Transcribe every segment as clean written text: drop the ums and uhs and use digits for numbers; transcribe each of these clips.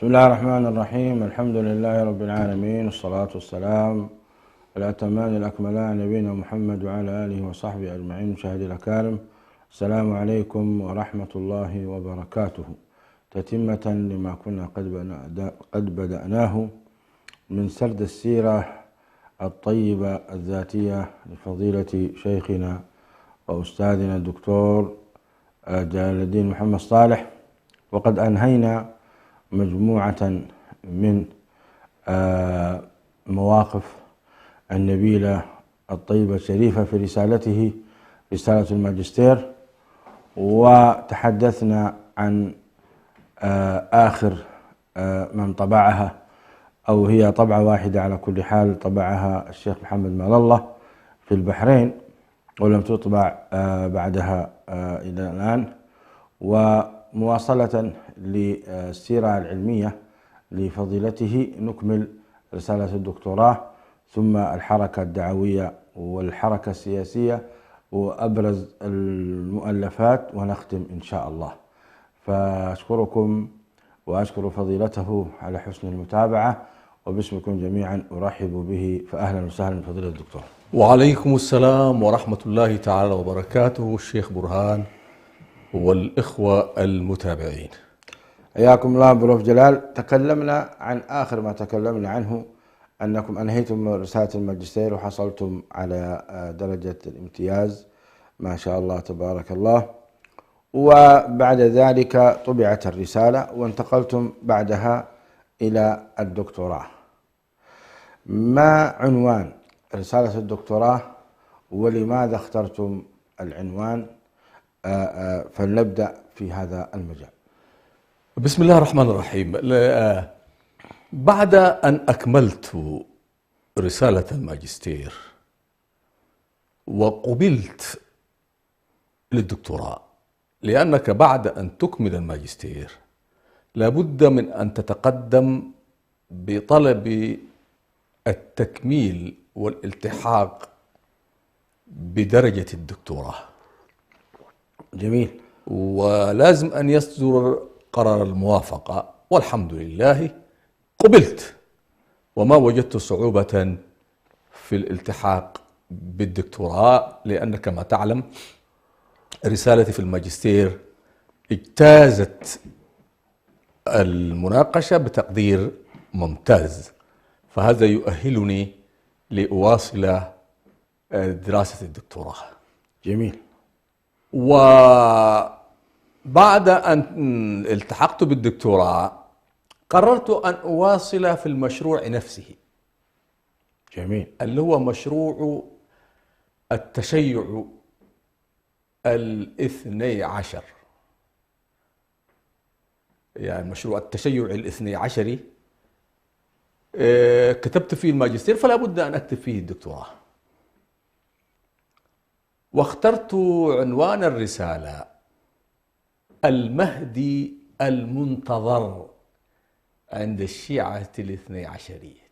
بسم الله الرحمن الرحيم. الحمد لله رب العالمين، والصلاة والسلام الأتمان الأكملان نبينا محمد وعلى آله وصحبه أجمعين. مشاهدي الأكارم، السلام عليكم ورحمة الله وبركاته. تتمة لما كنا قد بدأناه من سرد السيرة الطيبة الذاتية لفضيلة شيخنا وأستاذنا الدكتور جلال الدين محمد صالح، وقد أنهينا مجموعة من مواقف النبيلة الطيبة الشريفة في رسالته رسالة الماجستير، وتحدثنا عن آخر من طبعها، أو هي طبعة واحدة على كل حال، طبعها الشيخ محمد مال الله في البحرين، ولم تطبع بعدها إلى الآن. ومواصلة للسيرة العلمية لفضيلته نكمل رسالة الدكتوراه، ثم الحركة الدعوية والحركة السياسية وأبرز المؤلفات، ونختم إن شاء الله. فأشكركم وأشكر فضيلته على حسن المتابعة، وباسمكم جميعا أرحب به، فأهلا وسهلا بفضيلة الدكتور. وعليكم السلام ورحمة الله تعالى وبركاته، الشيخ برهان والإخوة المتابعين. حياكم الله بروف جلال. تكلمنا عن آخر ما تكلمنا عنه أنكم أنهيتم رسالة الماجستير وحصلتم على درجة الامتياز، ما شاء الله تبارك الله، وبعد ذلك طبعت الرسالة وانتقلتم بعدها إلى الدكتوراه. ما عنوان رسالة الدكتوراه ولماذا اخترتم العنوان؟ فلنبدأ في هذا المجال. بسم الله الرحمن الرحيم. بعد أن أكملت رسالة الماجستير وقبلت للدكتوراه، لأنك بعد أن تكمل الماجستير لابد من أن تتقدم بطلب التكميل والالتحاق بدرجة الدكتوراه. جميل. ولازم أن يصدر قرار الموافقة، والحمد لله قبلت، وما وجدت صعوبة في الالتحاق بالدكتوراه، لأن كما تعلم رسالتي في الماجستير اجتازت المناقشة بتقدير ممتاز، فهذا يؤهلني لأواصل دراسة الدكتوراه. جميل. وبعد أن التحقت بالدكتوراه قررت أن أواصل في المشروع نفسه. جميل. اللي هو مشروع التشيع الاثني عشر، يعني مشروع التشيع الاثني عشري. كتبت فيه الماجستير، فلا بد أن أكتب فيه الدكتوراه، واخترت عنوان الرسالة المهدي المنتظر عند الشيعة الاثني عشرية.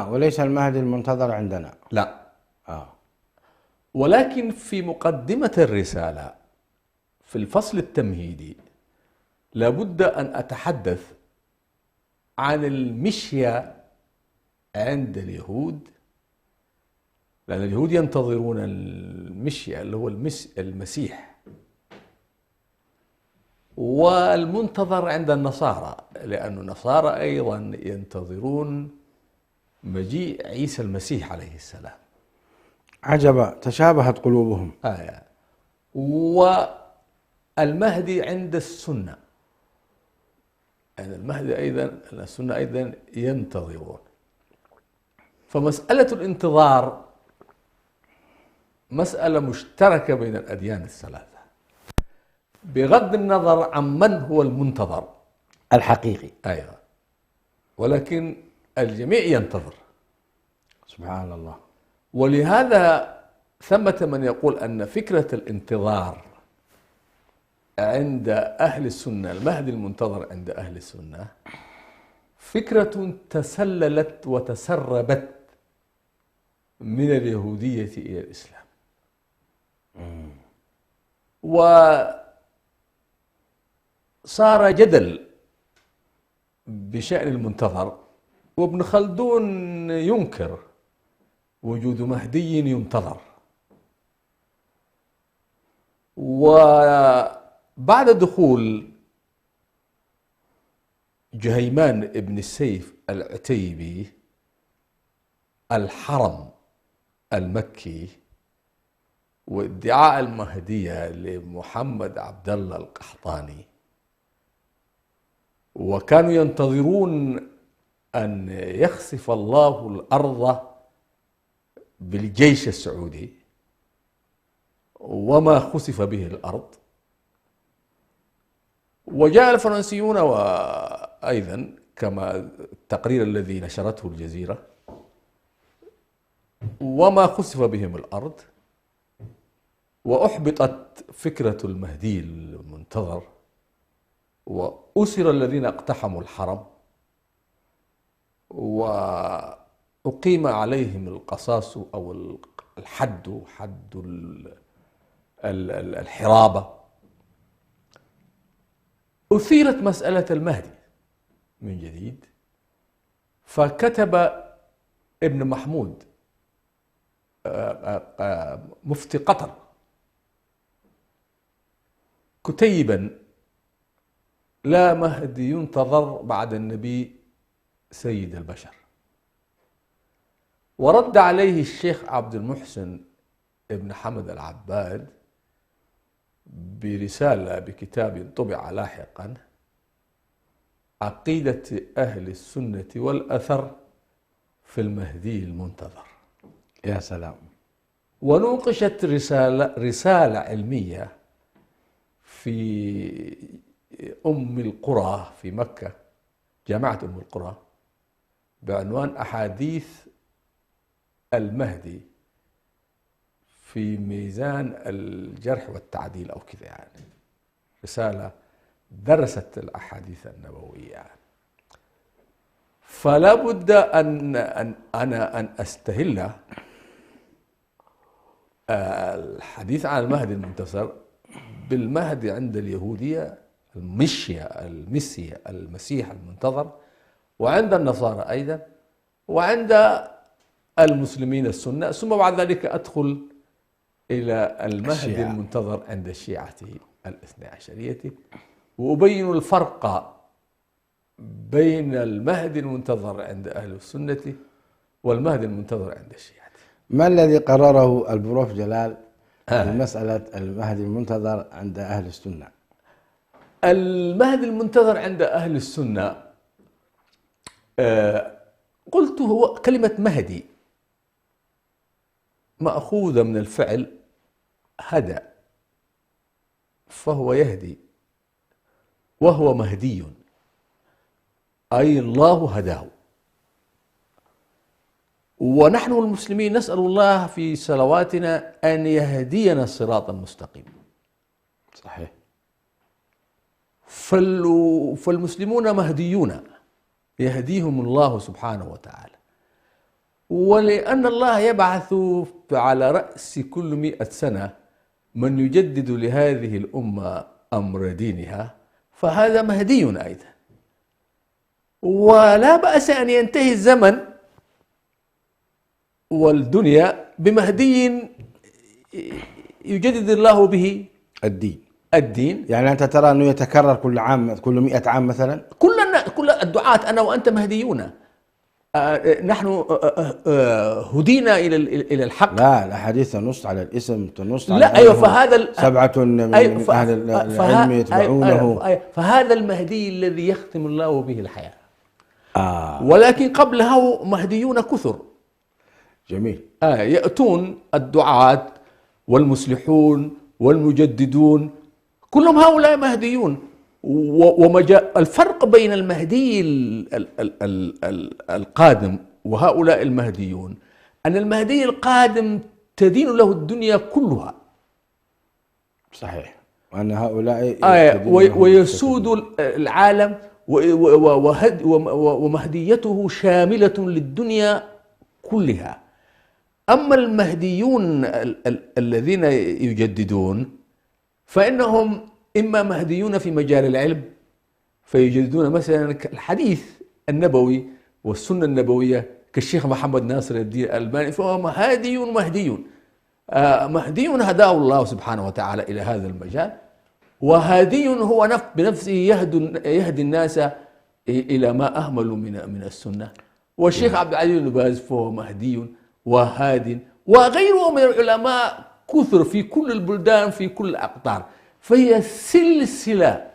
وليس المهدي المنتظر عندنا. لا. ولكن في مقدمة الرسالة في الفصل التمهيدي لابد أن أتحدث عن المشية عند اليهود، لأن اليهود ينتظرون المشية اللي هو المسيح، والمنتظر عند النصارى، لأن النصارى أيضا ينتظرون مجيء عيسى المسيح عليه السلام. عجبا، تشابهت قلوبهم. والمهدي عند السنة، يعني المهدي أيضا السنة أيضا ينتظرون. فمسألة الانتظار مسألة مشتركة بين الأديان الثلاثة، بغض النظر عن من هو المنتظر الحقيقي. أيضا، ولكن الجميع ينتظر. سبحان الله. ولهذا ثمة من يقول أن فكرة الانتظار عند أهل السنة، المهدي المنتظر عند أهل السنة، فكرة تسللت وتسربت من اليهودية إلى الإسلام. وصار جدل بشأن المنتظر، وابن خلدون ينكر وجود مهدي ينتظر. وبعد دخول جهيمان ابن السيف العتيبي الحرم المكي وادعاء المهدية لمحمد عبد الله القحطاني، وكانوا ينتظرون أن يخسف الله الأرض بالجيش السعودي، وما خسف به الأرض. وجاء الفرنسيون وأيضا كما التقرير الذي نشرته الجزيرة، وما خسف بهم الأرض، وأحبطت فكرة المهدي المنتظر، وأسر الذين اقتحموا الحرم، وأقيم عليهم القصاص أو الحد، حد الحرابة. أثيرت مسألة المهدي من جديد، فكتب ابن محمود مفتي قطر كتيبا: لا مهدي ينتظر بعد النبي سيد البشر. ورد عليه الشيخ عبد المحسن ابن حمد العباد برسالة بكتاب طبع لاحقا: عقيدة أهل السنة والأثر في المهدي المنتظر. يا سلام. ونوقشت رسالة علمية في أم القرى في مكة، جامعة أم القرى، بعنوان أحاديث المهدي في ميزان الجرح والتعديل أو كذا، يعني رسالة درست الأحاديث النبوية يعني. فلا بد أن أستهل الحديث عن المهدي المنتظر بالمهدي عند اليهودية المسيح المنتظر، وعند النصارى أيضا، وعند المسلمين السنة، ثم بعد ذلك أدخل إلى المهدي المنتظر عند الشيعة الاثنى عشرية، وأبين الفرق بين المهدي المنتظر عند أهل السنة والمهدي المنتظر عند الشيعة. ما الذي قرره البروف جلال في مسألة المهدي المنتظر عند أهل السنة؟ المهدي المنتظر عند أهل السنة، قلت هو كلمة مهدي مأخوذة من الفعل هدى، فهو يهدي، وهو مهدي أي الله هداه. ونحن المسلمين نسأل الله في صلواتنا أن يهدينا الصراط المستقيم. صحيح. فالمسلمون مهديون يهديهم الله سبحانه وتعالى. ولأن الله يبعث على رأس كل 100 سنة من يجدد لهذه الأمة أمر دينها، فهذا مهدي أيضا. ولا بأس أن ينتهي الزمن والدنيا بمهدي يجدد الله به الدين. يعني أنت ترى أنه يتكرر كل عام، كل 100 عام مثلا؟ كل الدعاة أنا وأنت مهديون. نحن هدينا إلى الحق. لا، الأحاديث تنص على الاسم، تنص على لا، أيوة، فهذا 7 من أهل العلم يتبعونه. فهذا المهدي الذي يختم الله به الحياة. ولكن قبله مهديون كثر. جميل. يأتون الدعاة والمصلحون والمجددون، كلهم هؤلاء مهديون. الفرق بين المهدي القادم وهؤلاء المهديون أن المهدي القادم تدين له الدنيا كلها. صحيح. وأن هؤلاء ويسود العالم، ومهديته شاملة للدنيا كلها. أما المهديون الذين يجددون فإنهم إما مهديون في مجال العلم، فيجدون مثلا الحديث النبوي والسنة النبوية كالشيخ محمد ناصر الدين الألباني، فهو هادي مهدي، مهدي هداه الله سبحانه وتعالى إلى هذا المجال، وهادي هو بنفسه يهدي الناس إلى ما أهملوا من السنة. والشيخ عبد العزيز بن باز فهو مهدي وهاد، وغيره من العلماء كثر في كل البلدان في كل الأقطار. فهي سلسلة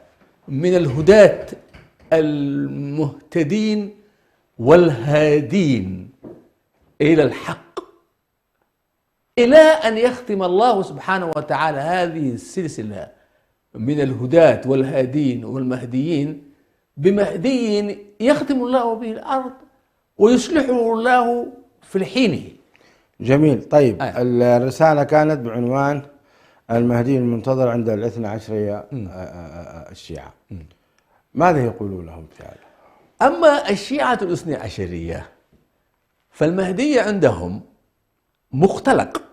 من الهداة المهتدين والهادين إلى الحق، إلى أن يختم الله سبحانه وتعالى هذه السلسلة من الهداة والهادين والمهديين بمهدي يختم الله به الأرض ويصلحه الله في حينه. جميل. طيب الرسالة كانت بعنوان المهدي المنتظر عند الاثنى عشرية الشيعة، ماذا يقولون لهم في هذا؟ أما الشيعة الاثنى عشرية فالمهدي عندهم مختلق،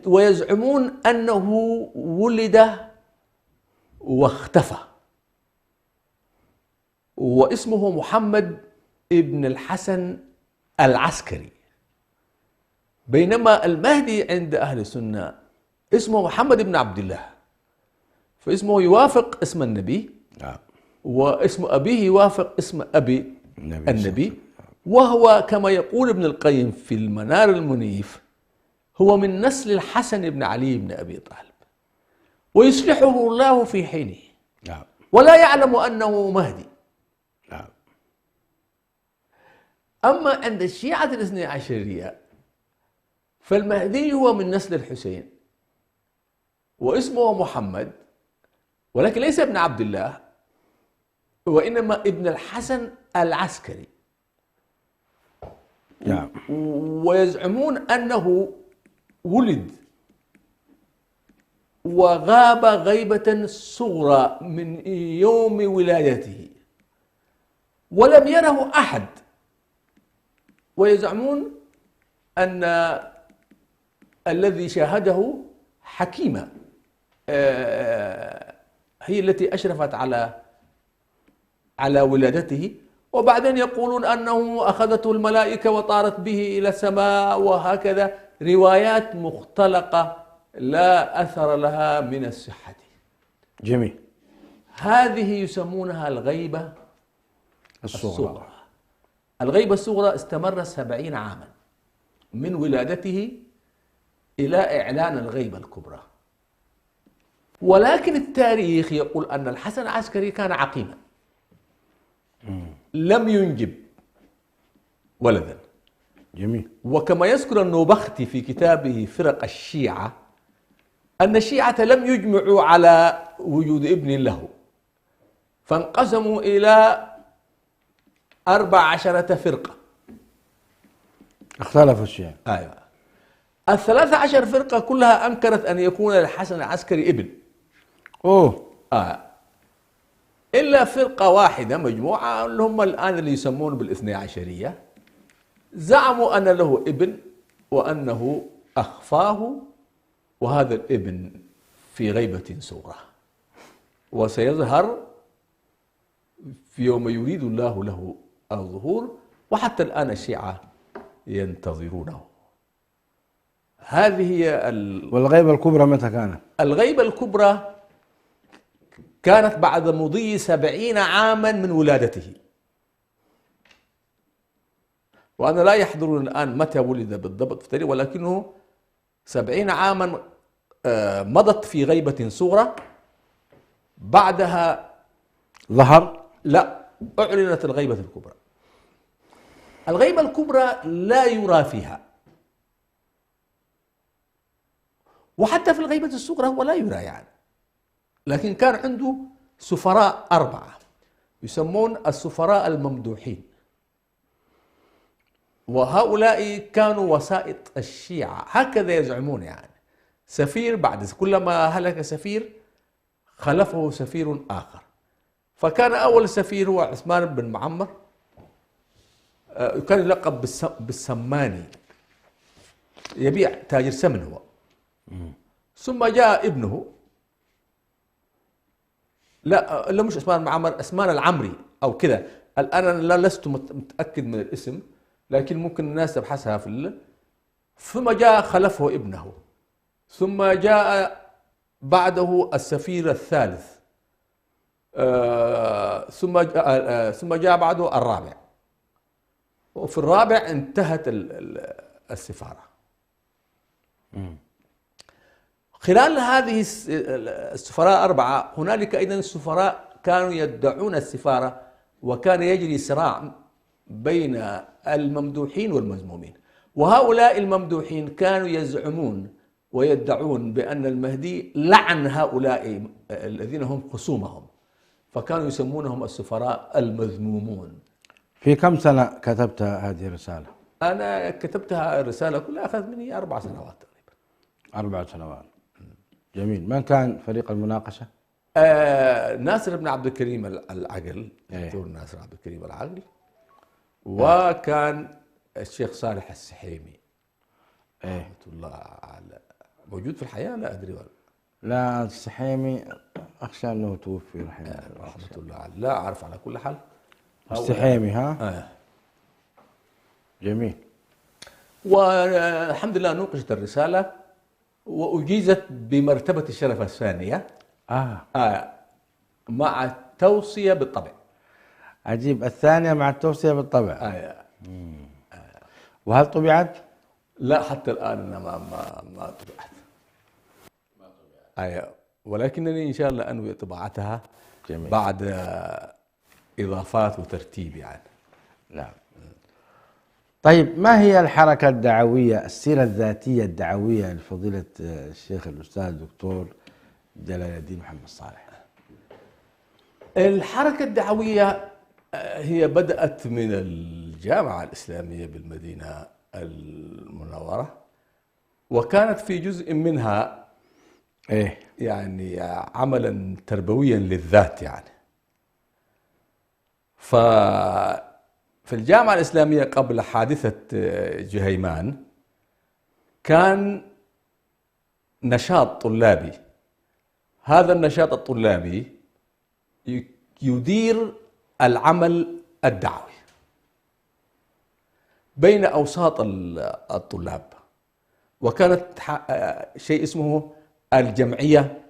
ويزعمون أنه ولد واختفى، واسمه محمد ابن الحسن العسكري، بينما المهدي عند أهل السنة اسمه محمد بن عبد الله، فاسمه يوافق اسم النبي، واسم أبيه يوافق اسم أبي النبي، وهو كما يقول ابن القيم في المنار المنيف هو من نسل الحسن بن علي بن أبي طالب، ويصلحه الله في حينه، ولا يعلم أنه مهدي. أما عند الشيعة الاثني عشرية فالمهدي هو من نسل الحسين واسمه محمد، ولكن ليس ابن عبد الله، وإنما ابن الحسن العسكري. ويزعمون أنه ولد وغاب غيبة صغرى من يوم ولادته ولم يره أحد، ويزعمون أن الذي شاهده حكيمة هي التي أشرفت على ولادته، وبعدين يقولون أنه أخذته الملائكة وطارت به إلى السماء، وهكذا روايات مختلقة لا أثر لها من الصحة. جميل. هذه يسمونها الغيبة الصغرى. الغيبة الصغرى استمر 70 عاما من ولادته إلى إعلان الغيبة الكبرى. ولكن التاريخ يقول أن الحسن العسكري كان عقيما لم ينجب ولدا. جميل. وكما يذكر النوبختي في كتابه فرق الشيعة أن الشيعة لم يجمعوا على وجود ابن له، فانقسموا إلى 14 فرقة. اختلف الشيعة. أيوة. 13 فرقة كلها أنكرت أن يكون للحسن العسكري ابن. إلا فرقة واحدة مجموعة اللي هم الآن اللي يسمون بالاثني عشرية زعموا أن له ابن وأنه أخفاه، وهذا الابن في غيبة صغرى وسيظهر في يوم يريد الله له الظهور، وحتى الآن الشيعة ينتظرونه. هذه هي والغيبة الكبرى متى كانت؟ الغيبة الكبرى كانت بعد مضي 70 عاما من ولادته، وأنا لا يحضرني الآن متى ولد بالضبط في التاريخ، ولكنه 70 عاما مضت في غيبة صغرى. بعدها ظهر؟ لا، أعلنت الغيبة الكبرى. الغيبة الكبرى لا يرى فيها، وحتى في الغيبة الصغرى هو لا يرى يعني، لكن كان عنده سفراء 4 يسمون السفراء الممدوحين، وهؤلاء كانوا وسائط الشيعة هكذا يزعمون. يعني سفير بعد كلما هلك سفير خلفه سفير آخر، فكان أول سفير هو عثمان بن معمر، كان يلقب بالسماني، يبيع تاجر سمن هو. ثم جاء ابنه لا مش عثمان معمر، عثمان العمري أو كذا. الآن أنا لست متأكد من الاسم، لكن ممكن الناس تبحثها ثم جاء خلفه ابنه، ثم جاء بعده السفير الثالث، ثم جاء بعده الرابع، وفي الرابع انتهت السفارة. خلال هذه السفراء 4 هنالك أيضا سفراء كانوا يدعون السفارة، وكان يجري صراع بين الممدوحين والمذمومين. وهؤلاء الممدوحين كانوا يزعمون ويدعون بأن المهدي لعن هؤلاء الذين هم خصومهم، فكانوا يسمونهم السفراء المذمومون. في كم سنة كتبت هذه الرسالة؟ أنا كتبتها الرسالة كلها أخذت مني 4 سنوات تقريبا. 4 سنوات. جميل. من كان فريق المناقشة؟ ناصر بن عبد الكريم العقل، الدكتور ناصر عبد الكريم العقل، وكان الشيخ صالح السحيمي رحمة الله على موجود في الحياة، لا أدري ولا لا. السحيمي أخشى أنه توفي رحمه الله عليه، لا أعرف على كل حال. السحيمي ها؟ جميل. والحمد لله نوقشت الرسالة وأجيزت بمرتبة الشرف الثانية مع التوصية بالطبع. عجيب، الثانية مع التوصية بالطبع. وهل طبعت؟ لا حتى الآن أنا ما طبعت. ولكنني إن شاء الله أنوي طباعتها. جميل. بعد إضافات وترتيب يعني. نعم. طيب، ما هي الحركة الدعوية، السيرة الذاتية الدعوية لفضيلة الشيخ الأستاذ الدكتور جلال الدين محمد صالح؟ الحركة الدعوية هي بدأت من الجامعة الإسلامية بالمدينة المنورة، وكانت في جزء منها يعني عملا تربويا للذات يعني. في الجامعة الإسلامية قبل حادثة جهيمان كان نشاط طلابي، هذا النشاط الطلابي يدير العمل الدعوي بين أوساط الطلاب، وكانت شيء شيء الجمعية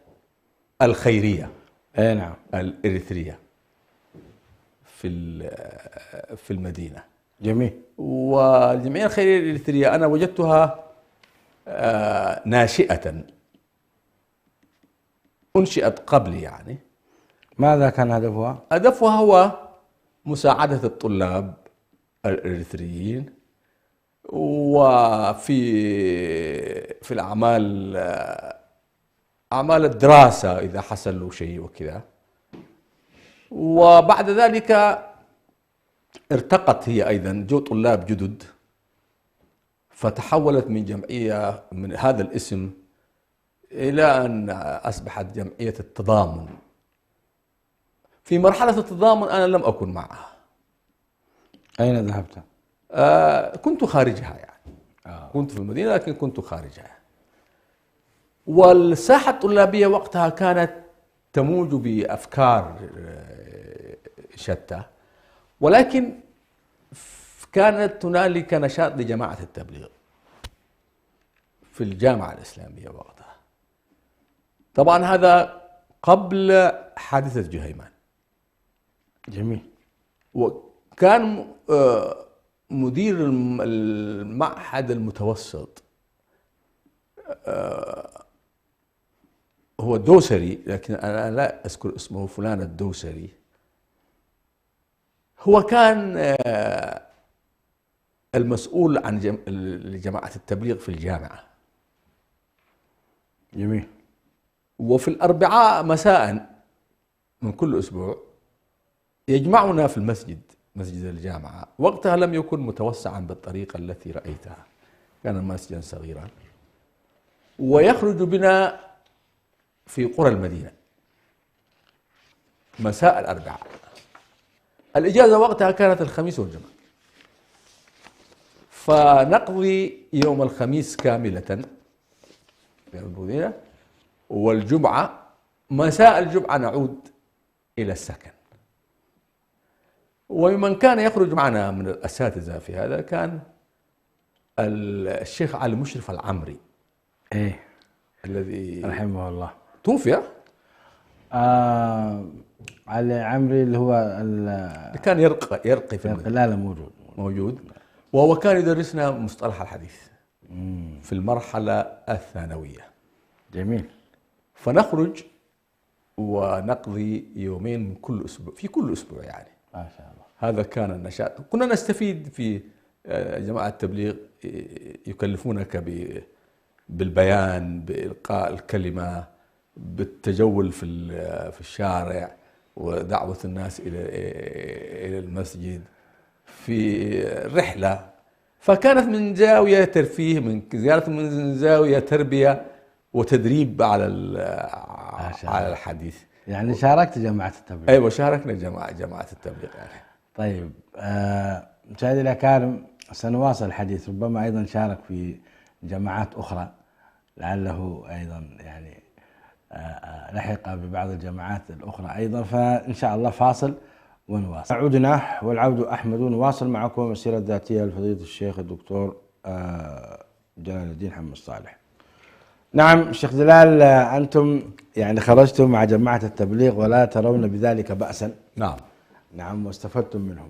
الخيرية نعم الإريترية في المدينة. جميل. والجمعية الخيرية الإريترية أنا وجدتها ناشئة، أنشئت قبلي يعني. ماذا كان هدفها؟ هدفها هو مساعدة الطلاب الإريتريين وفي الأعمال، أعمال الدراسة إذا حصل له شيء وكذا. وبعد ذلك ارتقت هي أيضا، جو طلاب جدد، فتحولت من جمعية من هذا الاسم إلى أن أصبحت جمعية التضامن. في مرحلة التضامن أنا لم أكن معها. أين ذهبت؟ كنت خارجها يعني. كنت في المدينة لكن كنت خارجها. والساحة الطلابية وقتها كانت تموج بأفكار شتى، ولكن كانت هنالك نشاط لجماعة التبليغ في الجامعة الإسلامية وقتها. طبعا هذا قبل حادثة جهيمان. جميل. وكان مدير المعهد المتوسط هو الدوسري، لكن أنا لا أذكر اسمه، فلان الدوسري. هو كان المسؤول عن جماعة التبليغ في الجامعة. جميل. وفي الأربعاء مساء من كل أسبوع يجمعنا في المسجد، مسجد الجامعة. وقتها لم يكن متوسعا بالطريقة التي رأيتها، كان مسجدا صغيرا، ويخرج بنا في قرى المدينة مساء الأربعاء. الإجازة وقتها كانت الخميس والجمعة، فنقضي يوم الخميس كاملة في المدينة، والجمعة مساء الجمعة نعود إلى السكن. ومن كان يخرج معنا من الأساتذة في هذا كان الشيخ علي مشرف العمري إيه الذي رحمه الله توفي. علي عمري اللي هو كان يرقي في لا موجود. وهو كان يدرسنا مصطلح الحديث في المرحلة الثانوية. جميل. فنخرج ونقضي يومين من كل أسبوع، في كل أسبوع يعني. ما شاء الله. هذا كان النشاط. كنا نستفيد في جماعة التبليغ، يكلفونك بالبيان، بإلقاء الكلمة، بالتجول في الشارع، ودعوة الناس إلى المسجد في رحلة. فكانت من زاوية ترفيه، من زيارة، من زاوية تربية وتدريب على الحديث. يعني شاركت جماعة التبليغ؟ أيوة شاركنا جماعة التبليغ يعني. طيب مشاهدي الأكارم، سنواصل الحديث. ربما أيضا شارك في جماعات أخرى، لعله أيضا يعني لحق ببعض الجماعات الأخرى أيضا. فإن شاء الله فاصل ونواصل. عودنا والعود أحمد، نواصل معكم السيرة الذاتية لفضيلة الشيخ الدكتور جلال الدين حمد صالح. نعم شيخ جلال، أنتم يعني خرجتم مع جماعة التبليغ ولا ترون بذلك بأسا. نعم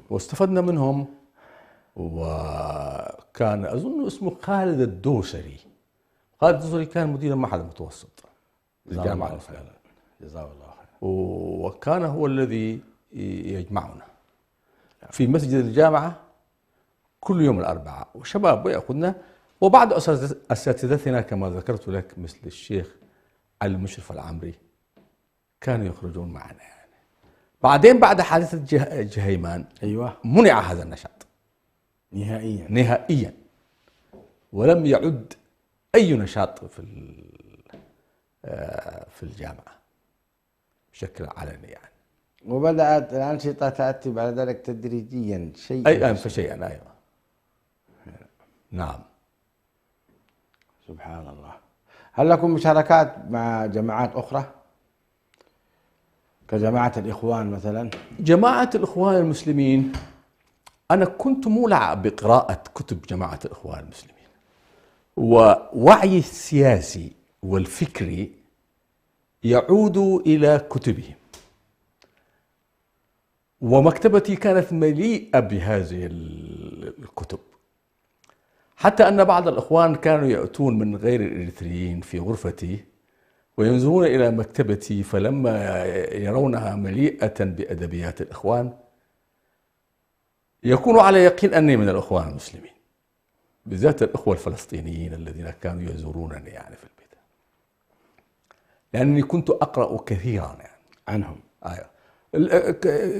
واستفدنا منهم. وكان أظن اسمه خالد الدوسري. خالد الدوسري كان مدير المعهد المتوسط للجامعة الإسلامية، جزاه الله خير. وكان هو الذي يجمعنا في مسجد الجامعة كل يوم الأربعاء، وشباب يأخذنا، وبعض أساتذتنا كما ذكرت لك مثل الشيخ علي مشرف العمري كانوا يخرجون معنا يعني. بعدين بعد حادثة جهيمان أيوة منع هذا النشاط نهائيا، ولم يعد أي نشاط في الجامعة بشكل علني يعني. وبدأت الأنشطة تأتي بعد ذلك تدريجيا شيئا فشيئا. أيوة نعم. سبحان الله. هل لكم مشاركات مع جماعات أخرى كجماعة الإخوان مثلا؟ جماعة الإخوان المسلمين، أنا كنت مولع بقراءة كتب جماعة الإخوان المسلمين، ووعي السياسي والفكري يعود إلى كتبهم، ومكتبتي كانت مليئة بهذه الكتب، حتى أن بعض الإخوان كانوا يأتون من غير الإريتريين في غرفتي وينظرون إلى مكتبتي، فلما يرونها مليئة بأدبيات الإخوان يكونوا على يقين أني من الإخوان المسلمين، بالذات الإخوة الفلسطينيين الذين كانوا يزورونني يعني في البيت، لأنني كنت أقرأ كثيرا يعني عنهم.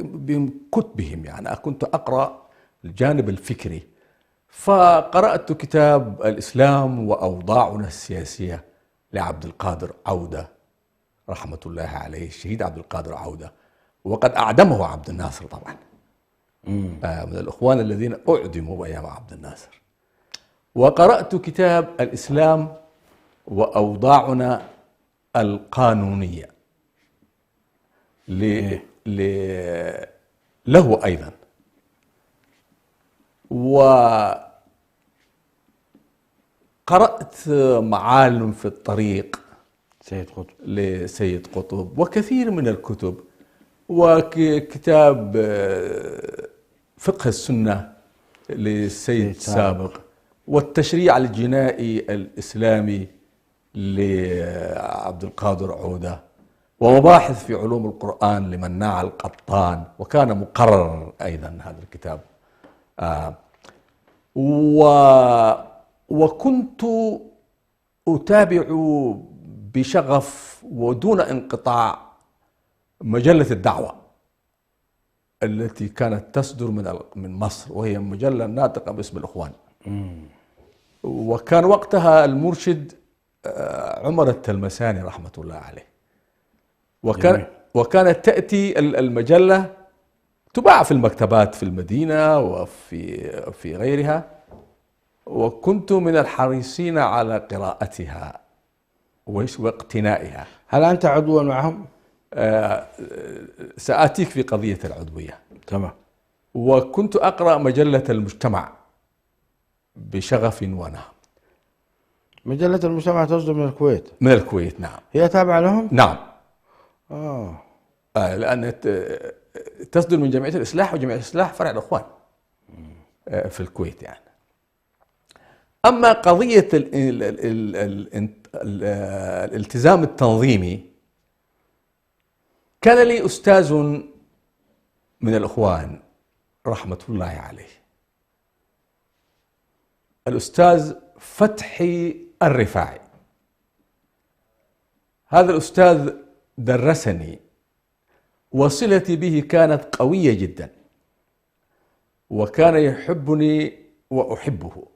بكتبهم يعني، كنت أقرأ الجانب الفكري. فقرأت كتاب الإسلام وأوضاعنا السياسية لعبد القادر عودة رحمة الله عليه، الشهيد عبد القادر عودة، وقد أعدمه عبد الناصر طبعا، من الإخوان الذين أعدموا أيام عبد الناصر. وقرأت كتاب الإسلام وأوضاعنا القانونية له أيضا. وقرأت معالم في الطريق لسيد قطب وكثير من الكتب، وكتاب فقه السنة للسيد سابق، والتشريع الجنائي الإسلامي لعبد القادر عودة، ومباحث في علوم القرآن لمناع القطان، وكان مقرر أيضا هذا الكتاب. وكنت أتابع بشغف ودون انقطاع مجلة الدعوة التي كانت تصدر من مصر، وهي مجلة ناطقة باسم الإخوان. وكان وقتها المرشد عمر التلمساني رحمة الله عليه، وكانت تأتي المجلة تباع في المكتبات في المدينة وفي غيرها، وكنت من الحريصين على قراءتها واقتنائها. هل أنت عضوا معهم؟ سآتيك في قضية العضوية. تمام. وكنت أقرأ مجلة المجتمع بشغف ونهم. مجلة المجتمع تصدر من الكويت؟ من الكويت، نعم. هي تابعة لهم؟ نعم. آه. لأن تصدر من جمعية الإصلاح، وجمعية الإصلاح فرع الإخوان في الكويت يعني. أما قضية الالتزام التنظيمي، كان لي أستاذ من الإخوان رحمة الله عليه، الأستاذ فتحي الرفاعي. هذا الأستاذ درسني، وصلتي به كانت قوية جدا، وكان يحبني وأحبه،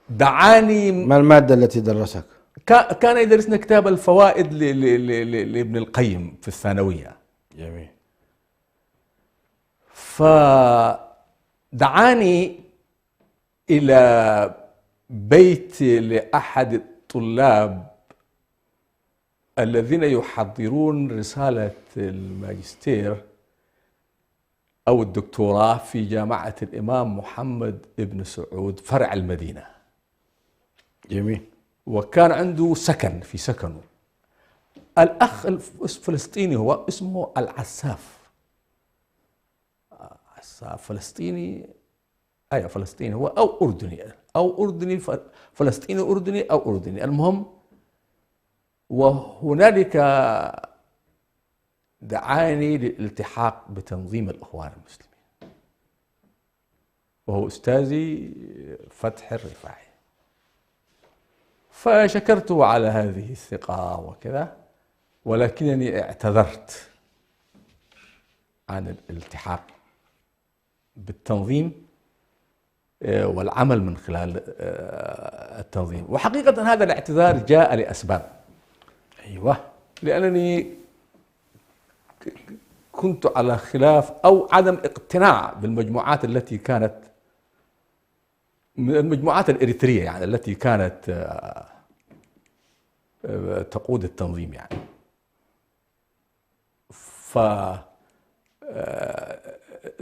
ودعاني. ما المادة التي درسك؟ كان يدرسنا كتاب الفوائد لابن القيم في الثانوية. جميل. فدعاني إلى بيت لأحد الطلاب الذين يحضرون رسالة الماجستير أو الدكتوراه في جامعة الإمام محمد بن سعود فرع المدينة. جميل. وكان عنده سكن في سكنه. الأخ الفلسطيني هو اسمه العساف. عساف فلسطيني، أي فلسطيني هو، أو أردني، أو أردني فلسطيني أردني أو أردني، المهم. وهنالك دعاني للالتحاق بتنظيم الإخوان المسلمين، وهو أستاذي فتح الرفاعي. فشكرته على هذه الثقة وكذا، ولكنني اعتذرت عن الالتحاق بالتنظيم والعمل من خلال التنظيم. وحقيقة هذا الاعتذار جاء لأسباب. أيوة. لأنني كنت على خلاف أو عدم اقتناع بالمجموعات التي كانت من المجموعات الإريترية، يعني التي كانت تقود التنظيم يعني. فلم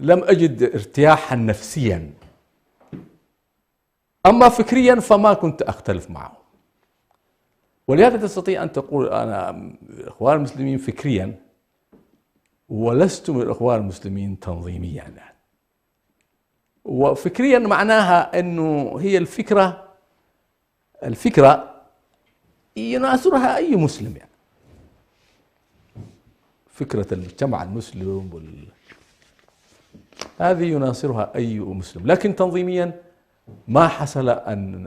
أجد ارتياحا نفسيا. أما فكريا فما كنت أختلف معه، ولهذا تستطيع أن تقول أنا الإخوان المسلمين فكريا، ولست من الإخوان المسلمين تنظيميا يعني. وفكريا معناها أنه هي الفكرة يناصرها أي مسلم يعني. فكرة المجتمع المسلم هذه يناصرها أي مسلم. لكن تنظيميا ما حصل أن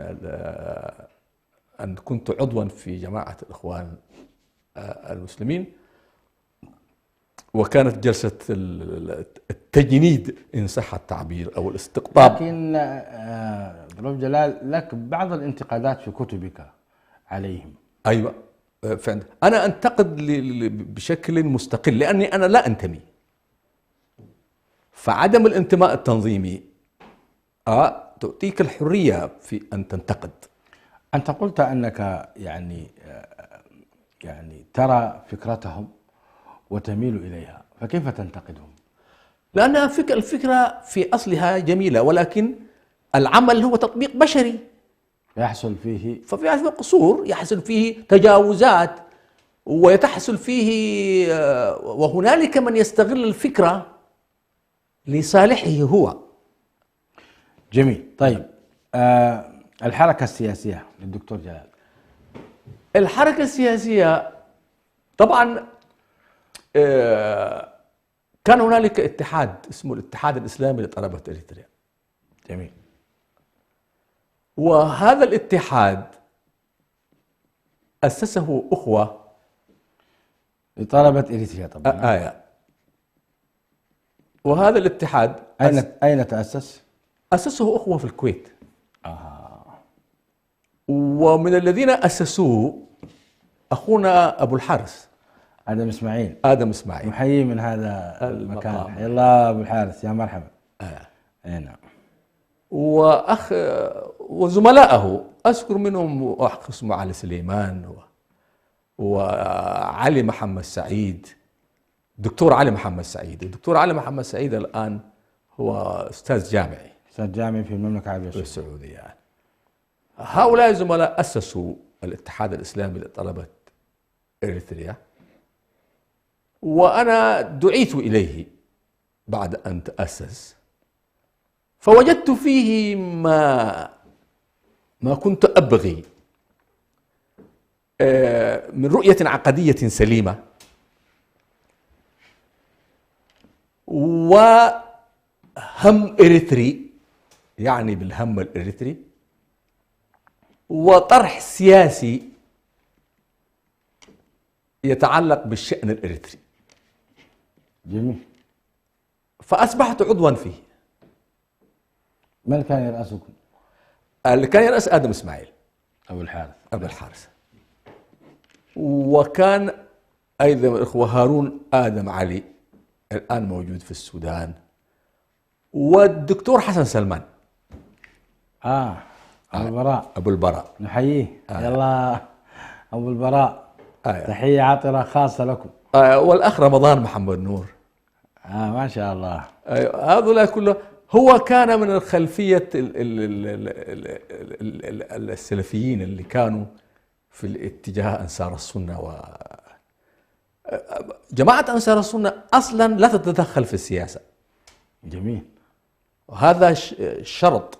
كنت عضوا في جماعة الإخوان المسلمين، وكانت جلسة التجنيد إن صح التعبير أو الاستقطاب. لكن ضرب جلال لك بعض الانتقادات في كتبك عليهم. أيوة، أنا أنتقد بشكل مستقل لأني أنا لا أنتمي. فعدم الانتماء التنظيمي تعطيك الحرية في أن تنتقد. أنت قلت أنك يعني ترى فكرتهم وتميل إليها، فكيف تنتقدهم؟ لأن الفكرة في أصلها جميلة، ولكن العمل هو تطبيق بشري يحصل فيه قصور، يحصل فيه تجاوزات، ويتحصل فيه وهنالك من يستغل الفكرة لصالحه هو. جميل. طيب الحركة السياسية للدكتور جلال. الحركة السياسية طبعا كان هنالك اتحاد اسمه الاتحاد الإسلامي لطلبة إريتريا. جميل. وهذا الاتحاد أسسه أخوة لطلبة إريتريا طبعا. وهذا الاتحاد أين تأسس؟ أسسه أخوة في الكويت. ومن الذين أسسوه أخونا أبو الحارث آدم إسماعيل. نحييه من هذا المكان. حيا الله أبو الحارث، يا مرحبا. نعم. وزملائه أذكر منهم واحد اسمه علي سليمان وعلي محمد سعيد، دكتور علي محمد سعيد. الدكتور علي محمد سعيد الآن هو أستاذ جامعي في المملكة العربية السعودية يعني. هؤلاء الزملاء أسسوا الاتحاد الإسلامي لطلبة إريتريا، وأنا دعيت إليه بعد أن تأسس، فوجدت فيه ما كنت أبغي من رؤية عقدية سليمة وهم إريتري، يعني بالهم الإريتري، وطرح سياسي يتعلق بالشأن الإريتري. جميل. فأصبحت عضوا فيه. من كان يرأسكم؟ اللي كان يرأس آدم إسماعيل أبو الحارث. أبو الحارث، وكان أيضا الأخوة هارون آدم علي الآن موجود في السودان، والدكتور حسن سلمان أبو البراء. أبو البراء نحييه. يلا أبو البراء، تحية عاطرة خاصة لكم. والأخ رمضان محمد نور. ما شاء الله. هذول كله. هو كان من الخلفية السلفيين اللي كانوا في الاتجاه أنصار السنة، وجماعة أنصار السنة أصلا لا تتدخل في السياسة. جميل. وهذا شرط.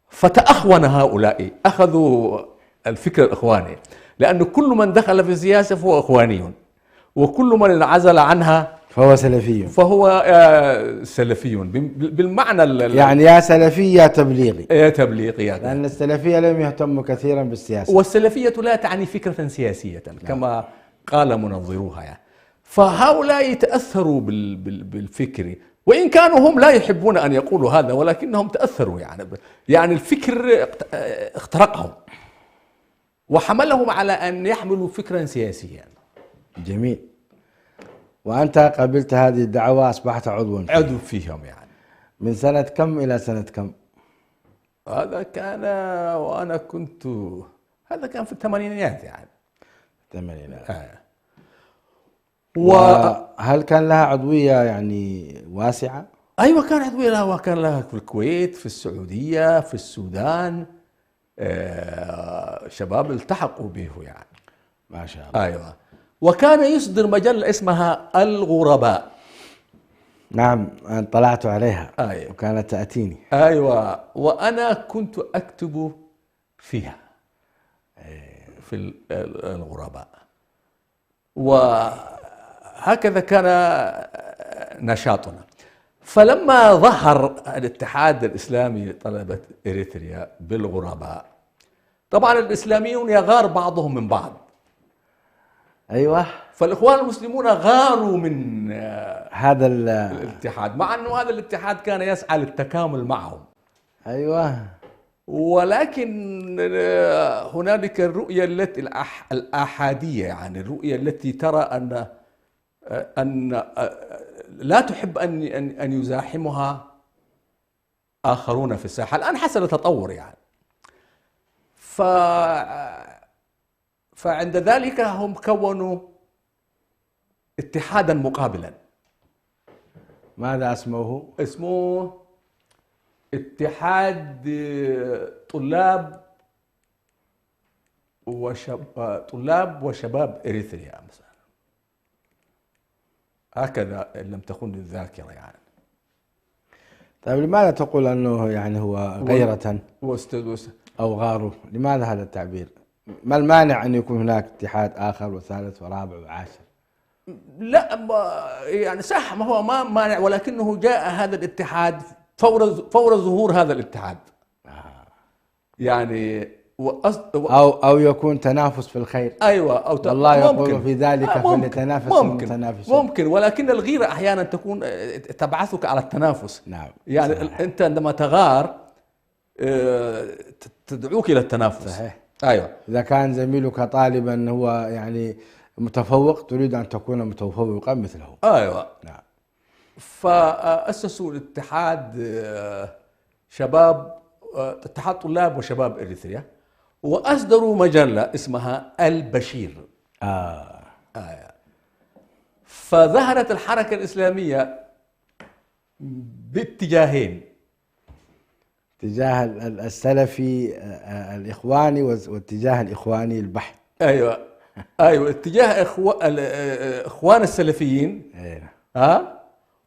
فتأخون هؤلاء، أخذوا الفكر الإخواني، لأن كل من دخل في السياسة فهو إخواني، وكل من انعزل عنها فهو سلفي. سلفي بالمعنى يعني يا سلفي يا تبليغي. يا تبليغي، لأن السلفية لم يهتموا كثيرا بالسياسة، والسلفية لا تعني فكرة سياسية كما قال منظروها يعني. فهؤلاء يتأثروا بالفكر، وإن كانوا هم لا يحبون أن يقولوا هذا، ولكنهم تأثروا يعني الفكر اخترقهم وحملهم على أن يحملوا فكرا سياسيا. جميل. وأنت قبلت هذه الدعوة، أصبحت عضو فيهم يعني. من سنة كم إلى سنة كم؟ هذا كان وأنا كنت، هذا كان في الثمانينيات يعني. الثمانينات. وهل كان لها عضوية يعني واسعة؟ أيوة كان عضوية لها، وكان لها في الكويت، في السعودية، في السودان. شباب التحقوا به يعني. ما شاء الله. أيوة. وكان يصدر مجلة اسمها الغرباء. نعم، أنا طلعت عليها. أيوة. وكانت تأتيني. أيوة. وأنا كنت أكتب فيها في الغرباء، وهكذا كان نشاطنا. فلما ظهر الاتحاد الإسلامي لطلبة إريتريا بالغرباء، طبعا الإسلاميون يغار بعضهم من بعض. أيوة. فالإخوان المسلمون غاروا من هذا الاتحاد، مع أنه هذا الاتحاد كان يسعى للتكامل معهم. أيوة. ولكن هنالك الرؤية الآحادية، يعني الرؤية التي ترى أن لا تحب أن يزاحمها آخرون في الساحة. الآن حصل تطور يعني. فعند ذلك هم كونوا اتحادا مقابلا. ماذا اسمه؟ اسمه اتحاد طلاب وشباب إريتريا مثلا، هكذا إن لم تخن الذاكرة يعني. طيب لماذا تقول أنه يعني هو غيرة أو غاروا؟ لماذا هذا التعبير؟ ما المانع أن يكون هناك اتحاد آخر وثالث ورابع وعاشر؟ لا يعني صح، ما هو ما مانع، ولكنه جاء هذا الاتحاد فور ظهور هذا الاتحاد. يعني أو يكون تنافس في الخير. أيوة. الله يقول في ذلك فليتنافس المتنافسون. ممكن، ولكن الغيرة أحيانا تكون تبعثك على التنافس. نعم. يعني صحيح. أنت عندما تغار تدعوك إلى التنافس. صحيح. أيوة. إذا كان زميلك طالبا هو يعني متفوق، تريد أن تكون متفوقا مثله. أيوة. نعم. فأسسوا الاتحاد اتحاد طلاب وشباب إريتريا، وأصدروا مجلة اسمها البشير. فظهرت الحركة الإسلامية باتجاهين، اتجاه السلفي الإخواني واتجاه الإخواني البحت. أيوة اتجاه إخوان السلفيين.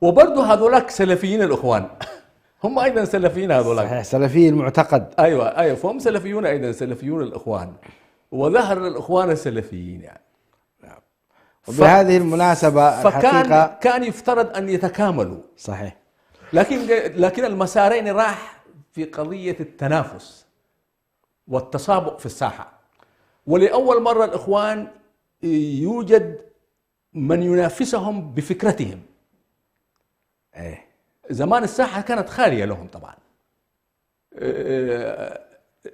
وبرضه هذولاك سلفيين الإخوان هم أيضا سلفيين هذولاك. صحيح، سلفي المعتقد. أيوة فهم سلفيون أيضا، سلفيون الإخوان، وظهر الإخوان السلفيين يعني. وبهذه المناسبة الحقيقة كان يفترض أن يتكاملوا. صحيح. لكن المسارين راح في قضية التنافس والتسابق في الساحة. ولأول مرة الإخوان يوجد من ينافسهم بفكرتهم. زمان الساحة كانت خالية لهم طبعا،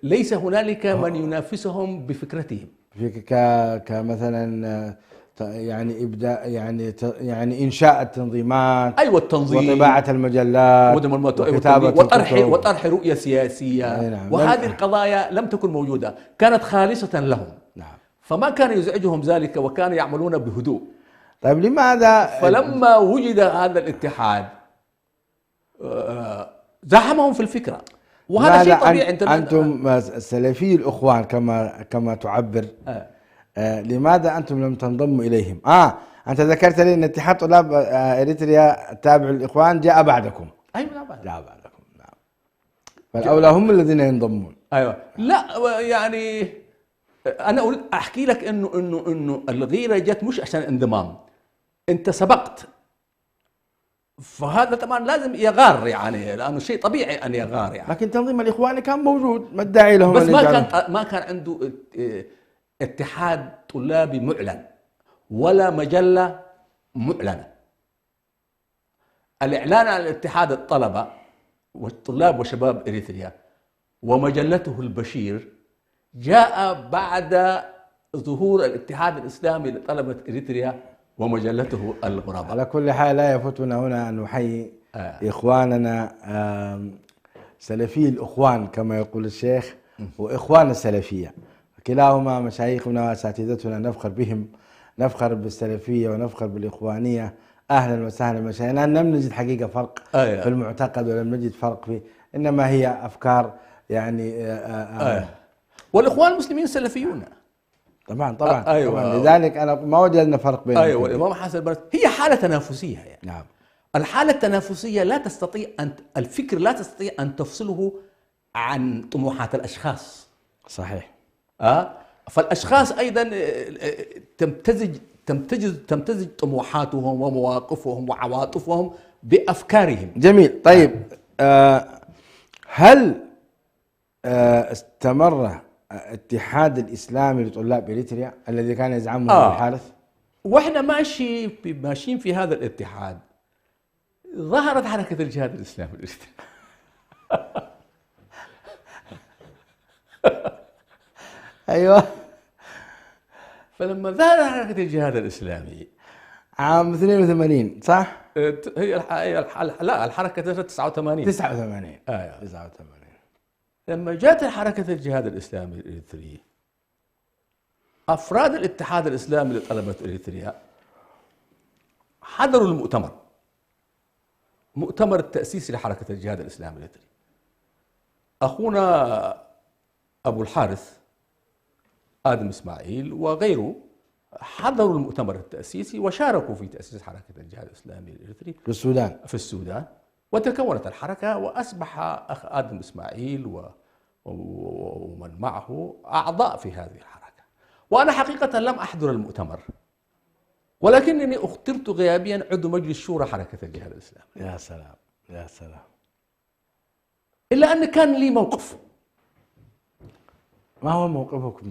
ليس هنالك من ينافسهم بفكرتهم. كمثلا يعني إبداء يعني إنشاء التنظيمات. أيوة، التنظيم وطباعة المجلات وكتابة وطرح رؤية سياسية. نعم. وهذه القضايا لم تكن موجودة، كانت خالصة لهم. نعم. فما كان يزعجهم ذلك، وكانوا يعملون بهدوء. طيب لماذا؟ فلما وجد هذا الاتحاد زاحمهم في الفكرة، وهذا شيء طبيعي. أنتم سلفي الإخوان كما تعبر، لماذا أنتم لم تنضموا إليهم؟ أنت ذكرت لي أن اتحاد طلاب إريتريا التابع للإخوان جاء بعدكم. أيوة، جاء بعدكم. نعم. فالأولى هم الذين ينضمون. أيوة. لا يعني أنا أحكي لك إنه الغيرة جت مش عشان انضمام، أنت سبقت، فهذا طبعا لازم يغار يعني، لأنه شيء طبيعي أن يغار يعني. لكن تنظيم الإخوان كان موجود، ما ادعي لهم، بس ما كان عنده اتحاد طلابي معلن ولا مجلة معلنة. الإعلان عن اتحاد الطلبة والطلاب وشباب إريتريا ومجلته البشير جاء بعد ظهور الاتحاد الإسلامي لطلبة إريتريا ومجلته الغرباء. على كل حال لا يفوتنا هنا أن نحيي إخواننا سلفي الإخوان كما يقول الشيخ، وإخوان السلفية، كلاهما مشايخنا وأساتذتنا، نفخر بهم، نفخر بالسلفية ونفخر بالإخوانية. أهلا وسهلا مشايخنا. لم نجد حقيقة فرق في المعتقد، ولم نجد فرق في، إنما هي أفكار يعني والإخوان المسلمين سلفيون طبعا. أيوة. لذلك أنا ما وجدنا فرق بينهم. أيوة. الإمام حسن البنا هي حالة تنافسية يعني. نعم. الحالة التنافسية لا تستطيع الفكر لا تستطيع أن تفصله عن طموحات الأشخاص. صحيح. فالأشخاص أيضا تمتزج طموحاتهم ومواقفهم وعواطفهم بأفكارهم. جميل. طيب هل استمر الاتحاد الإسلامي لطلاب إريتريا الذي كان يزعمه الحارث؟ واحنا ماشيين في هذا الاتحاد، ظهرت حركة الجهاد الإسلامي الإريتري. أيوة. فلما ظهرت حركة الجهاد الإسلامي عام 82 صح؟ لا الحركة 89. 89. لما جاءت حركة الجهاد الإسلامي الإريتري، أفراد الاتحاد الإسلامي لطلبة إريتريا حضروا مؤتمر التأسيس لحركة الجهاد الإسلامي الإريتري. أخونا أبو الحارث آدم إسماعيل وغيره حضروا المؤتمر التأسيسي وشاركوا في تأسيس حركة الجهاد الإسلامي الإريتري في السودان، وتكونت الحركة، وأصبح أخ آدم إسماعيل ومن معه أعضاء في هذه الحركة. وأنا حقيقة لم أحضر المؤتمر، ولكنني اخترت غيابيا عضو مجلس شورى حركة الجهاد الإسلامي. يا سلام يا سلام. إلا أن كان لي موقف. ما هو موقفكم؟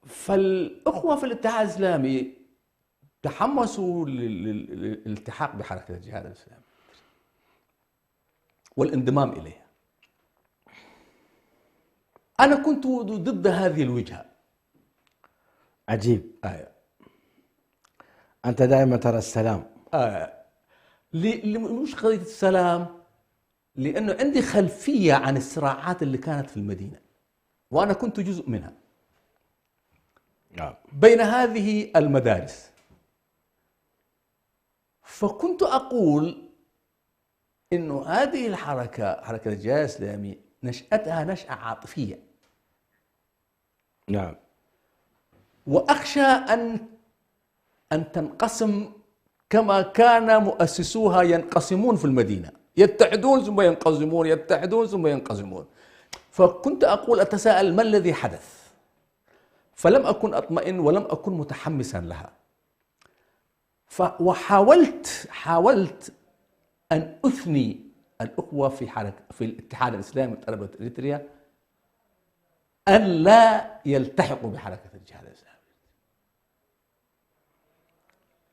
فالأخوة في الاتحاد الإسلامي تحمسوا للالتحاق بحركة الجهاد الإسلامي والانضمام إليها. أنا كنت ضد هذه الوجهة. عجيب. أنت دائما ترى السلام. مش قضية السلام، لأنه عندي خلفية عن الصراعات اللي كانت في المدينة وأنا كنت جزء منها. نعم. بين هذه المدارس، فكنت أقول إنه هذه الحركة، حركة الجهاد الإسلامي، نشأتها نشأة عاطفية. نعم. وأخشى أن تنقسم كما كان مؤسسوها ينقسمون في المدينة، يتحدون ثم ينقسمون، يتحدون ثم ينقسمون. فكنت أقول أتساءل ما الذي حدث؟ فلم أكن أطمئن ولم أكن متحمسا لها. حاولت أن أثني الأخوة في الاتحاد الإسلامي طلبة إريتريا أن لا يلتحقوا بحركة الجهاد الإسلامي.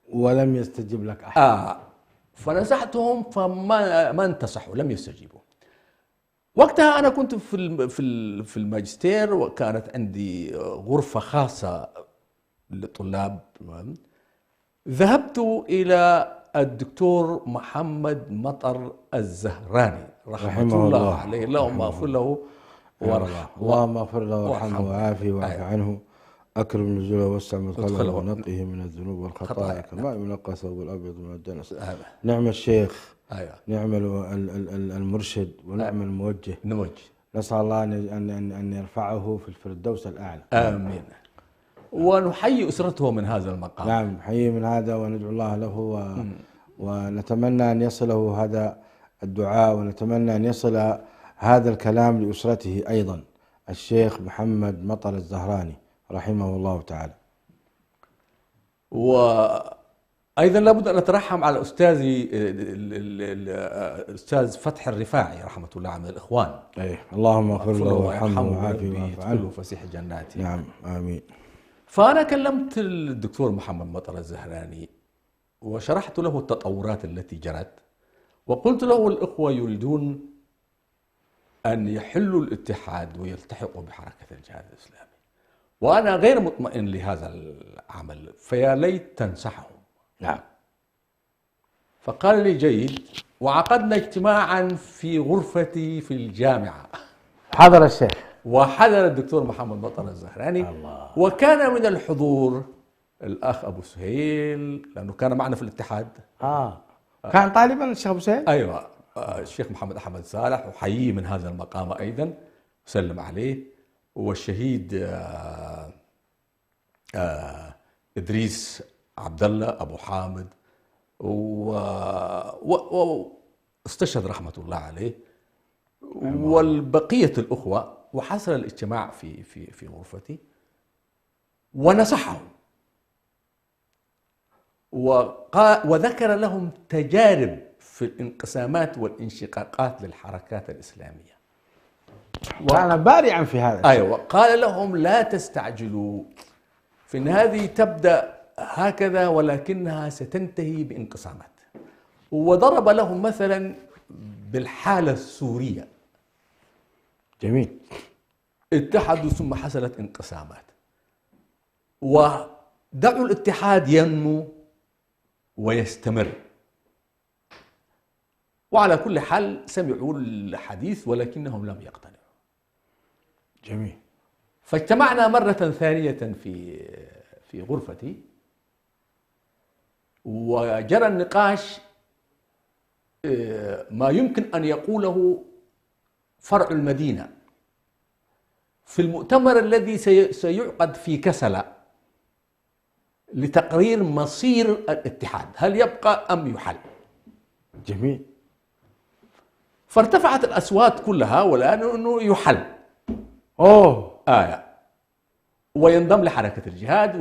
ولم يستجب لك أحد. فنصحتهم فما انتصحوا، لم يستجيبوا. وقتها أنا كنت في الماجستير، وكانت عندي غرفة خاصة للطلاب. ذهبت إلى الدكتور محمد مطر الزهراني رحمة الله عليه، اللهم اغفر له اللهم اغفر له وارحمه وعافيه واعف عنه، أكرم نزوله ووسع مدخله ونقه من الذنوب والخطايا كما ينقى الثوب الأبيض من الدنس. نعم الشيخ، نعم المرشد، ونعم الموجه. نسأل الله أن يرفعه في الفردوس الأعلى. آمين. ونحيي أسرته من هذا المقام. نعم، نحيي من هذا وندعو الله له ونتمنى أن يصله هذا الدعاء، ونتمنى أن يصل هذا الكلام لأسرته أيضا، الشيخ محمد مطر الزهراني رحمه الله تعالى. وأيضا لابد أن أترحم على أستاذي الأستاذ فتح الرفاعي رحمة الله عليه، من الإخوان. اللهم اغفر له وارحمه وعافيه واعف عنه فسيح جناته. نعم آمين. فأنا كلمت الدكتور محمد مطر الزهراني وشرحت له التطورات التي جرت، وقلت له الإخوة يريدون أن يحلوا الاتحاد ويلتحقوا بحركة الجهاد الإسلامي، وأنا غير مطمئن لهذا العمل، فيا ليت تنصحهم. نعم. فقال لي جيد، وعقدنا اجتماعا في غرفتي في الجامعة. حضر الشيخ وحضر الدكتور محمد مطر الزهراني. الله. وكان من الحضور الأخ أبو سهيل، لأنه كان معنا في الاتحاد. كان طالبا الشيخ أبو سهيل؟ أيوة. الشيخ محمد أحمد صالح، وحييه من هذا المقام أيضا، وسلم عليه. والشهيد إدريس عبد الله أبو حامد، واستشهد رحمة الله عليه، والبقية الأخوة. وحصل الاجتماع في غرفتي، ونصحهم وذكر لهم تجارب في الانقسامات والانشقاقات للحركات الإسلامية. كان بارعا في هذا. أيوة. قال لهم لا تستعجلوا، فإن هذه تبدأ هكذا ولكنها ستنتهي بانقسامات. وضرب لهم مثلا بالحالة السورية. جميل. اتحدوا ثم حصلت انقسامات، ودعوا الاتحاد ينمو ويستمر. وعلى كل حال سمعوا الحديث ولكنهم لم يقتنعوا. جميل. فاجتمعنا مرة ثانية في غرفتي، وجرى النقاش ما يمكن أن يقوله فرع المدينة في المؤتمر الذي سيعقد في كسلة لتقرير مصير الاتحاد، هل يبقى أم يحل. جميل. فارتفعت الأصوات كلها والآن أنه يحل. وينضم لحركة الجهاد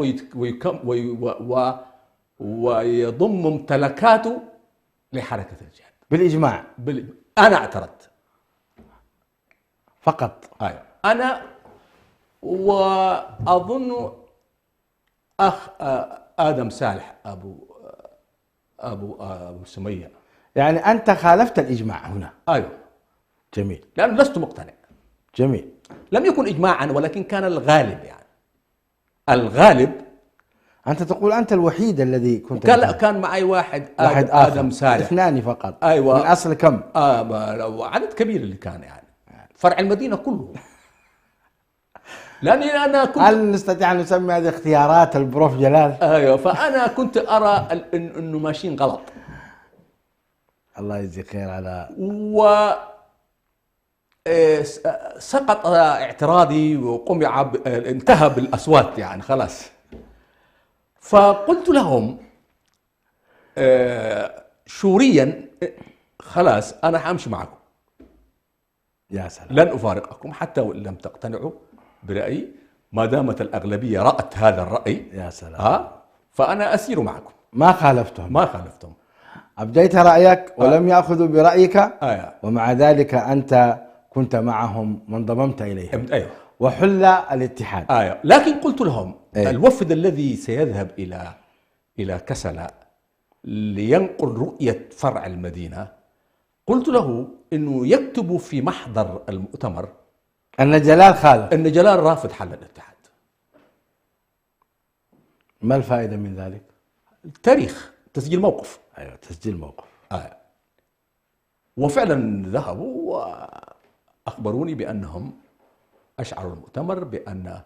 ويضم ممتلكاته لحركة الجهاد بالإجماع. أنا اعترضت فقط. أنا وأظن أخ آدم صالح أبو سمية. يعني أنت خالفت الإجماع هنا. أيوة. جميل. لأنه لست مقتنع. جميل. لم يكن إجماعا ولكن كان الغالب، يعني الغالب. أنت تقول أنت الوحيد الذي كنت كان معي واحد آدم صالح. اثنان فقط. أيوة. من أصل كم؟ عدد كبير اللي كان، يعني فرع المدينة كله. لاني انا كنت هل نستطيع ان نسمي هذه اختيارات البروف جلال؟ ايوه، فانا كنت ارى انه ماشيين غلط. الله يجزيك خير على و سقط اعتراضي وقمع انتهى بالاصوات يعني خلاص. فقلت لهم شوريا خلاص انا حامشي معكم، يا سلام، لن افارقكم حتى وان لم تقتنعوا برايي، ما دامت الاغلبيه رات هذا الراي. يا سلام. فانا اسير معكم. ما خالفتهم، ما خالفتهم. أبديت رأيك ولم يأخذوا برأيك، ومع ذلك أنت كنت معهم وانضممت إليهم. أيوة. وحل الاتحاد. أيوة. لكن قلت لهم أيوة. الوفد الذي سيذهب إلى كسلا لينقل رؤية فرع المدينة، قلت له إنه يكتب في محضر المؤتمر أن جلال خالف، أن جلال رافض حل الاتحاد. ما الفائدة من ذلك؟ التاريخ، تسجيل موقف. أيوة، تسجيل موقف. وفعلا ذهبوا وأخبروني بأنهم أشعروا المؤتمر بأن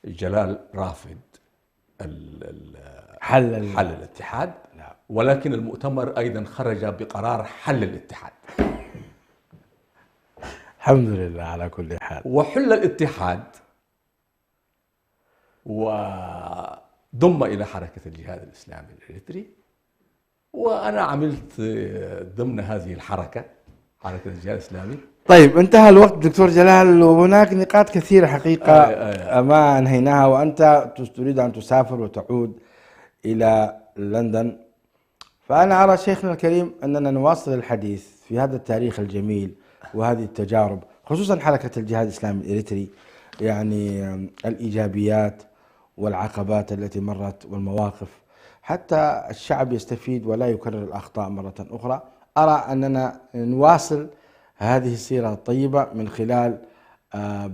جلال رافض حل الاتحاد. نعم. ولكن المؤتمر أيضا خرج بقرار حل الاتحاد. الحمد لله على كل حال. وحل الاتحاد وضم إلى حركة الجهاد الإسلامي الإريتري، وأنا عملت ضمن هذه الحركة، حركة الجهاد الإسلامي. طيب، انتهى الوقت دكتور جلال، وهناك نقاط كثيرة حقيقة ما أنهيناها، وأنت تريد أن تسافر وتعود إلى لندن. فأنا أرى شيخنا الكريم أننا نواصل الحديث في هذا التاريخ الجميل وهذه التجارب، خصوصا حركة الجهاد الإسلامي الإريتري، يعني الإيجابيات والعقبات التي مرت والمواقف، حتى الشعب يستفيد ولا يكرر الأخطاء مرة أخرى. أرى أننا نواصل هذه السيرة الطيبة من خلال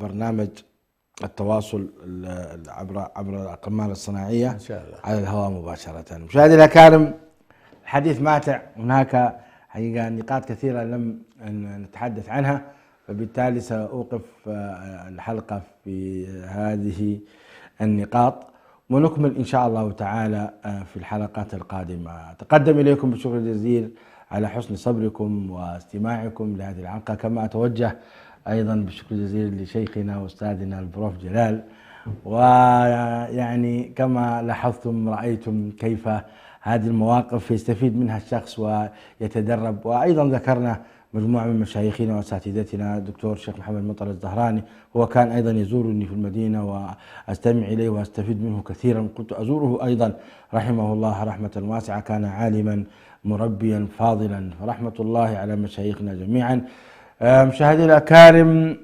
برنامج التواصل عبر الأقمار الصناعية إن شاء الله على الهواء مباشرة. مشاهدي الأكارم، الحديث ماتع، هناك حقيقة نقاط كثيرة لم نتحدث عنها، فبالتالي سأوقف الحلقة في هذه النقاط، ونكمل إن شاء الله تعالى في الحلقات القادمة. أتقدم إليكم بالشكر الجزيل على حسن صبركم واستماعكم لهذه الحلقة، كما أتوجه أيضا بالشكر الجزيل لشيخنا وأستاذنا البروف جلال. ويعني كما لاحظتم رأيتم كيف هذه المواقف يستفيد منها الشخص ويتدرب. وأيضا ذكرنا مجموعة من مشايخنا وأساتذتنا، الدكتور الشيخ محمد مطر الزهراني، هو كان أيضا يزورني في المدينة وأستمع إليه وأستفيد منه كثيرا، كنت أزوره أيضا رحمه الله رحمة واسعة، كان عالما مربيا فاضلا، فرحمة الله على مشايخنا جميعا. مشاهدي الأكارم،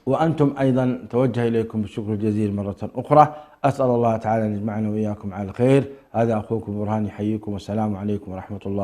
وأنتم أيضا توجه إليكم بالشكر الجزيل مرة أخرى. أسأل الله تعالى أن يجمعنا وإياكم على الخير. هذا أخوكم برهان يحييكم، والسلام عليكم ورحمة الله.